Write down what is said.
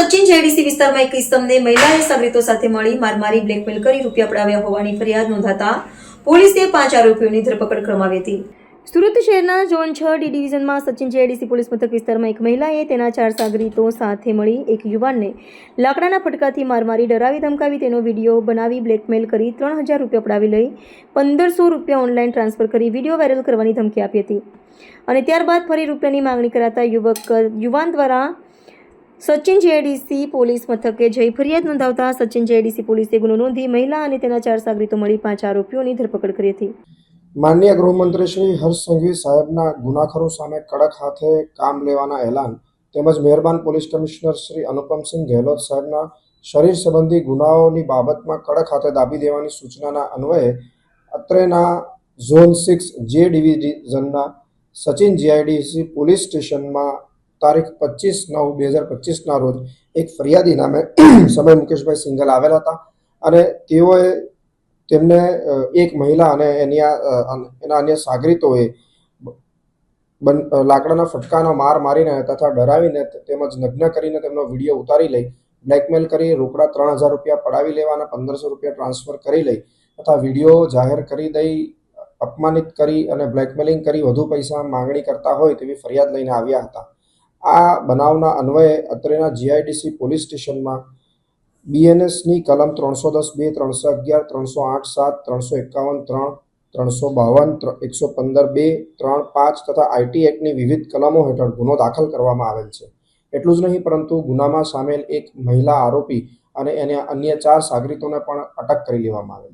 Sachin JDC વિસ્તારમાં એક ઇસમને મહિલાએ સાગરીતો સાથે મળી મારમારી બ્લેકમેલ કરી રૂપિયા પડાવ્યા હોવાની ફરિયાદ નોંધાતા પોલીસે 5 આરોપીઓની ધરપકડ કરવામાં આવી હતી. સુરત શહેરના ઝોન 6 ડી ડિવિઝનમાં સચિન જેડીસી પોલીસ મથક વિસ્તારમાં એક મહિલાએ તેના 4 સાગરીતો સાથે મળી એક યુવાનને લાકડાના ફટકાથી મારમારી ડરાવી ધમકાવી તેનો વિડીયો બનાવી બ્લેકમેલ કરી 3000 રૂપિયા પડાવી લઈ 1500 રૂપિયા ઓનલાઈન ટ્રાન્સફર કરી વિડીયો વાયરલ કરવાની ધમકી આપી હતી અને ત્યારબાદ ફરી રૂપિયાની માંગણી કરાતા યુવાન દ્વારા સચિન જેડીસી પોલીસ મથકે જઈ ફરિયાદ નોંધાવતા સચિન જેડીસી પોલીસે ગુનો નોંધી મહિલા અને તેના 4 સાગરીતો મળી 5 આરોપીઓની ધરપકડ કરી હતી. માનનીય ગૃહમંત્રી શ્રી હર્ષ સંઘવી સાહેબના ગુનાખોરો સામે કડક હાથે કામ લેવાના એલાન તેમજ મહેરબાન પોલીસ કમિશનર શ્રી અનુપમસિંહ ગેહલોત સાહેબના શરીર સંબંધી ગુનાઓની બાબતમાં કડક હાથે દાબી દેવાની સૂચનાના અન્વયે અત્રેના ઝોન 6 જે ડિવિઝનના સચિન જીઆઈડીસી પોલીસ સ્ટેશનમાં તારીખ 25/9/2025ના રોજ એક ફરિયાદી નામે સમય મુકેશભાઈ સિંગલ આવેલા હતા અને તેઓએ તેમને એક મહિલા અને એના અન્ય સાગરીતોએ લાકડાના ફટકાનો માર મારીને તથા ડરાવીને તેમજ નગ્ન કરીને તેમનો વિડીયો ઉતારી લઈ બ્લેકમેલ કરી રોકડા 3000 રૂપિયા પડાવી લેવાના 1500 રૂપિયા ટ્રાન્સફર કરી લઈ તથા વિડીયો જાહેર કરી દઈ અપમાનિત કરી અને બ્લેકમેલિંગ કરી વધુ પૈસા માંગણી કરતા હોય તેવી ફરિયાદ લઈને આવ્યા હતા. આ બનાવના અન્વયે અત્રેના જીઆઈડીસી પોલીસ સ્ટેશનમાં બીએનએસની કલમ 310(2), 311, 308(7), 351(3), 352, 115(2), 3(5) તથા આઈટી એક્ટની વિવિધ કલમો હેઠળ ગુનો દાખલ કરવામાં આવેલ છે. એટલું જ નહીં પરંતુ ગુનામાં સામેલ એક મહિલા આરોપી અને એને અન્ય 4 સાગરીતોને પણ અટક કરી લેવામાં આવેલ છે.